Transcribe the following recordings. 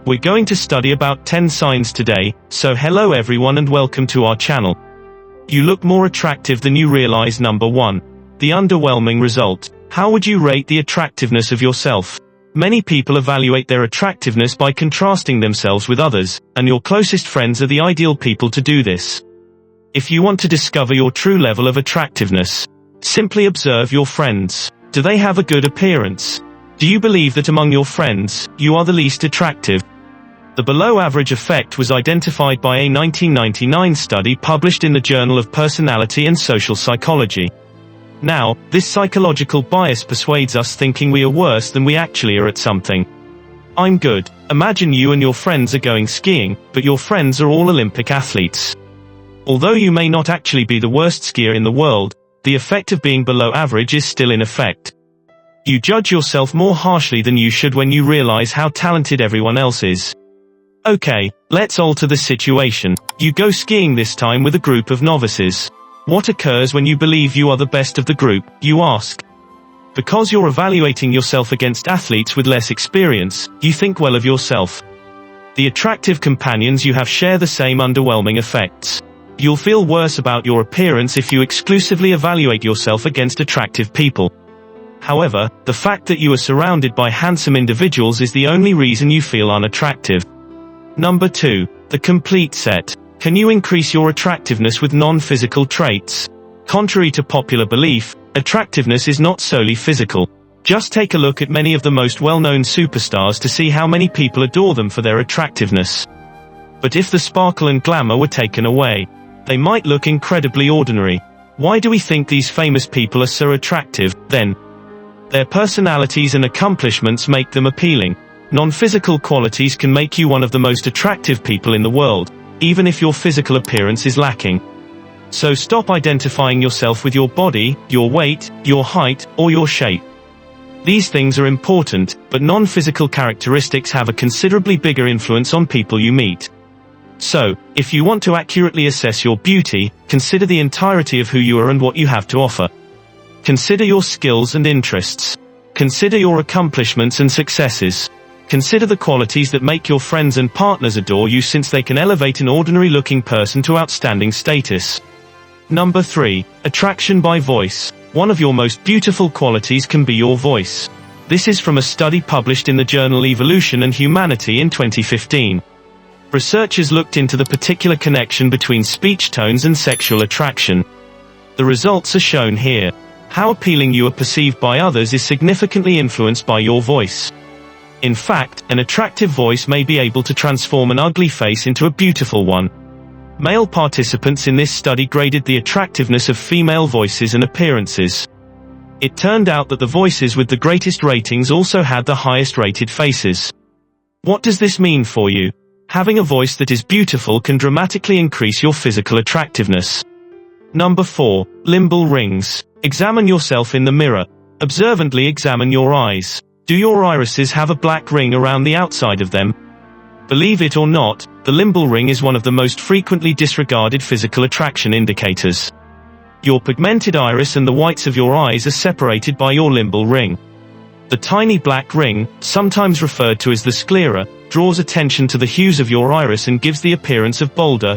We're going to study about 10 signs today, so hello everyone and welcome to our channel. You look more attractive than you realize. Number 1. The underwhelming result. How would you rate the attractiveness of yourself? Many people evaluate their attractiveness by contrasting themselves with others, and your closest friends are the ideal people to do this. If you want to discover your true level of attractiveness, simply observe your friends. Do they have a good appearance? Do you believe that among your friends, you are the least attractive? The below-average effect was identified by a 1999 study published in the Journal of Personality and Social Psychology. Now, this psychological bias persuades us thinking we are worse than we actually are at something. I'm good. Imagine you and your friends are going skiing, but your friends are all Olympic athletes. Although you may not actually be the worst skier in the world, the effect of being below average is still in effect. You judge yourself more harshly than you should when you realize how talented everyone else is. Okay, let's alter the situation. You go skiing this time with a group of novices. What occurs when you believe you are the best of the group, you ask? Because you're evaluating yourself against athletes with less experience, you think well of yourself. The attractive companions you have share the same underwhelming effects. You'll feel worse about your appearance if you exclusively evaluate yourself against attractive people. However, the fact that you are surrounded by handsome individuals is the only reason you feel unattractive. Number 2. The complete set. Can you increase your attractiveness with non-physical traits? Contrary to popular belief, attractiveness is not solely physical. Just take a look at many of the most well-known superstars to see how many people adore them for their attractiveness. But if the sparkle and glamour were taken away, they might look incredibly ordinary. Why do we think these famous people are so attractive, then? Their personalities and accomplishments make them appealing. Non-physical qualities can make you one of the most attractive people in the world, even if your physical appearance is lacking. So stop identifying yourself with your body, your weight, your height, or your shape. These things are important, but non-physical characteristics have a considerably bigger influence on people you meet. So, if you want to accurately assess your beauty, consider the entirety of who you are and what you have to offer. Consider your skills and interests. Consider your accomplishments and successes. Consider the qualities that make your friends and partners adore you, since they can elevate an ordinary-looking person to outstanding status. Number 3. Attraction by voice. One of your most beautiful qualities can be your voice. This is from a study published in the journal Evolution and Humanity in 2015. Researchers looked into the particular connection between speech tones and sexual attraction. The results are shown here. How appealing you are perceived by others is significantly influenced by your voice. In fact, an attractive voice may be able to transform an ugly face into a beautiful one. Male participants in this study graded the attractiveness of female voices and appearances. It turned out that the voices with the greatest ratings also had the highest rated faces. What does this mean for you? Having a voice that is beautiful can dramatically increase your physical attractiveness. Number 4. Limbal rings. Examine yourself in the mirror. Observantly examine your eyes. Do your irises have a black ring around the outside of them? Believe it or not, the limbal ring is one of the most frequently disregarded physical attraction indicators. Your pigmented iris and the whites of your eyes are separated by your limbal ring. The tiny black ring, sometimes referred to as the sclera, draws attention to the hues of your iris and gives the appearance of bolder,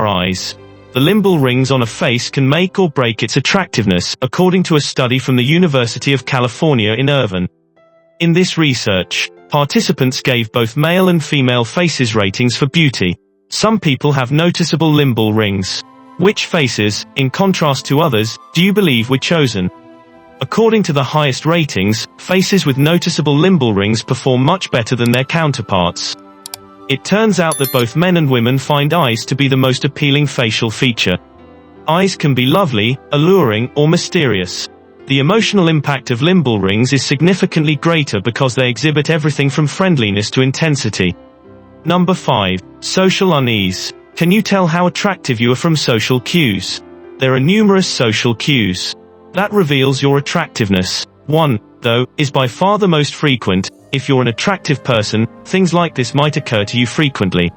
eyes. The limbal rings on a face can make or break its attractiveness, according to a study from the University of California in Irvine. In this research, participants gave both male and female faces ratings for beauty. Some people have noticeable limbal rings. Which faces, in contrast to others, do you believe were chosen? According to the highest ratings, faces with noticeable limbal rings perform much better than their counterparts. It turns out that both men and women find eyes to be the most appealing facial feature. Eyes can be lovely, alluring, or mysterious. The emotional impact of limbal rings is significantly greater because they exhibit everything from friendliness to intensity. Number 5. Social unease. Can you tell how attractive you are from social cues? There are numerous social cues that reveals your attractiveness. One, though, is by far the most frequent. If you're an attractive person, things like this might occur to you frequently.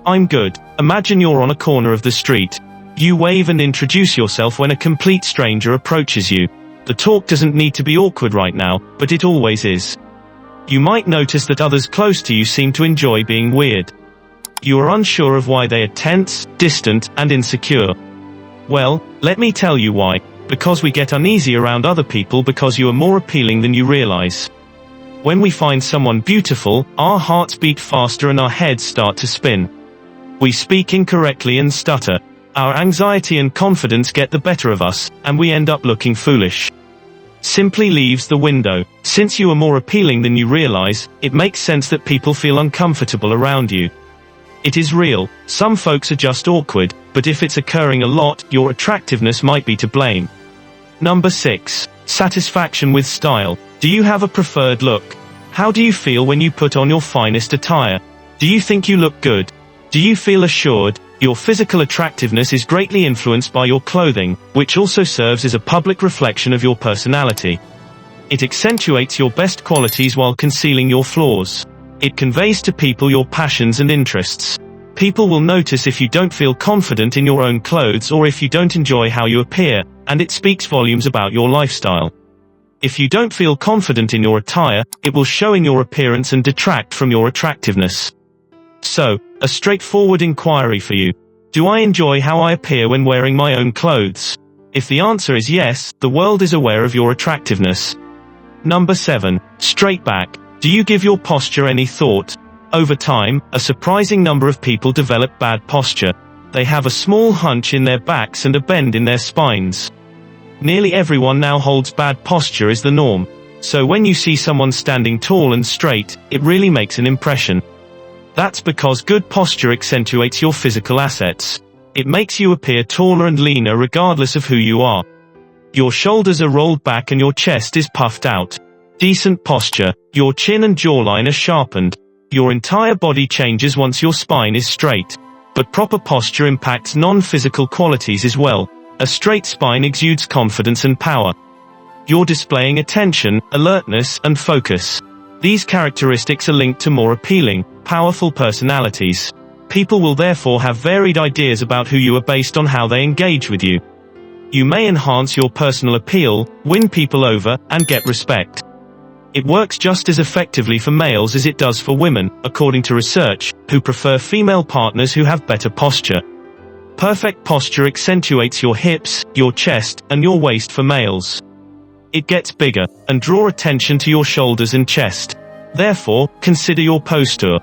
I'm good. Imagine you're on a corner of the street. You wave and introduce yourself when a complete stranger approaches you. The talk doesn't need to be awkward right now, but it always is. You might notice that others close to you seem to enjoy being weird. You are unsure of why they are tense, distant, and insecure. Well, let me tell you why. Because we get uneasy around other people because you are more appealing than you realize. When we find someone beautiful, our hearts beat faster and our heads start to spin. We speak incorrectly and stutter. Our anxiety and confidence get the better of us, and we end up looking foolish. Simply leaves the window. Since you are more appealing than you realize, it makes sense that people feel uncomfortable around you. It is real, some folks are just awkward, but if it's occurring a lot, your attractiveness might be to blame. Number 6. Satisfaction with style. Do you have a preferred look? How do you feel when you put on your finest attire? Do you think you look good? Do you feel assured? Your physical attractiveness is greatly influenced by your clothing, which also serves as a public reflection of your personality. It accentuates your best qualities while concealing your flaws. It conveys to people your passions and interests. People will notice if you don't feel confident in your own clothes or if you don't enjoy how you appear, and it speaks volumes about your lifestyle. If you don't feel confident in your attire, it will show in your appearance and detract from your attractiveness. So, a straightforward inquiry for you. Do I enjoy how I appear when wearing my own clothes? If the answer is yes, the world is aware of your attractiveness. Number 7. Straight back. Do you give your posture any thought? Over time, a surprising number of people develop bad posture. They have a small hunch in their backs and a bend in their spines. Nearly everyone now holds bad posture as the norm. So when you see someone standing tall and straight, it really makes an impression. That's because good posture accentuates your physical assets. It makes you appear taller and leaner regardless of who you are. Your shoulders are rolled back and your chest is puffed out. Decent posture. Your chin and jawline are sharpened. Your entire body changes once your spine is straight. But proper posture impacts non-physical qualities as well. A straight spine exudes confidence and power. You're displaying attention, alertness, and focus. These characteristics are linked to more appealing, powerful personalities. People will therefore have varied ideas about who you are based on how they engage with you. You may enhance your personal appeal, win people over, and get respect. It works just as effectively for males as it does for women, according to research, who prefer female partners who have better posture. Perfect posture accentuates your hips, your chest, and your waist for males. It gets bigger, and draw attention to your shoulders and chest. Therefore, consider your posture.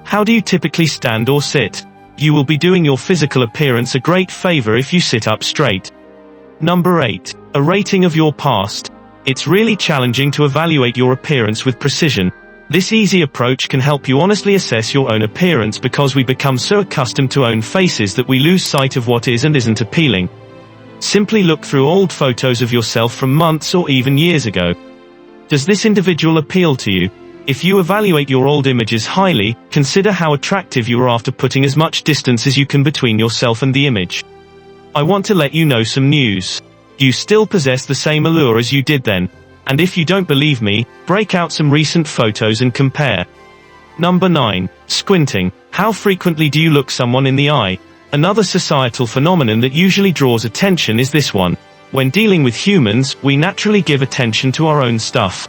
How do you typically stand or sit? You will be doing your physical appearance a great favor if you sit up straight. Number 8. A rating of your past. It's really challenging to evaluate your appearance with precision. This easy approach can help you honestly assess your own appearance because we become so accustomed to own faces that we lose sight of what is and isn't appealing. Simply look through old photos of yourself from months or even years ago. Does this individual appeal to you? If you evaluate your old images highly, consider how attractive you are after putting as much distance as you can between yourself and the image. I want to let you know some news. You still possess the same allure as you did then. And if you don't believe me, break out some recent photos and compare. Number 9. Squinting. How frequently do you look someone in the eye? Another societal phenomenon that usually draws attention is this one. When dealing with humans, we naturally give attention to our own stuff.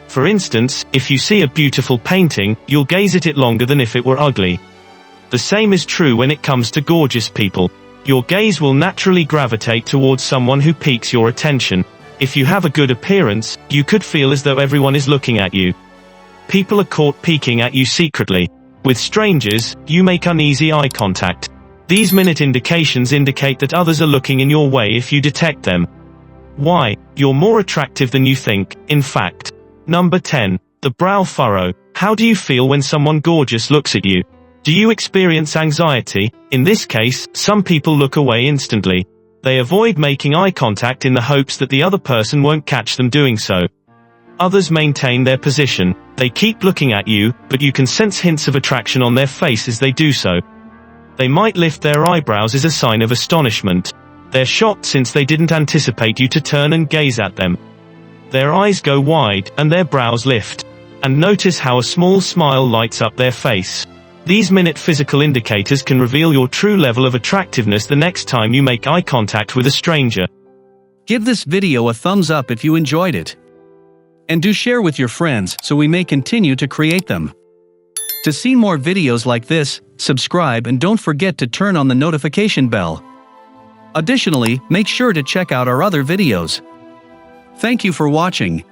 For instance, if you see a beautiful painting, you'll gaze at it longer than if it were ugly. The same is true when it comes to gorgeous people. Your gaze will naturally gravitate towards someone who piques your attention. If you have a good appearance, you could feel as though everyone is looking at you. People are caught peeking at you secretly. With strangers, you make uneasy eye contact. These minute indications indicate that others are looking in your way if you detect them. Why? You're more attractive than you think, in fact. Number 10. The brow furrow. How do you feel when someone gorgeous looks at you? Do you experience anxiety? In this case, some people look away instantly. They avoid making eye contact in the hopes that the other person won't catch them doing so. Others maintain their position. They keep looking at you, but you can sense hints of attraction on their face as they do so. They might lift their eyebrows as a sign of astonishment. They're shocked since they didn't anticipate you to turn and gaze at them. Their eyes go wide, and their brows lift. And notice how a small smile lights up their face. These minute physical indicators can reveal your true level of attractiveness the next time you make eye contact with a stranger. Give this video a thumbs up if you enjoyed it. And do share with your friends so we may continue to create them. To see more videos like this, subscribe and don't forget to turn on the notification bell. Additionally, make sure to check out our other videos. Thank you for watching.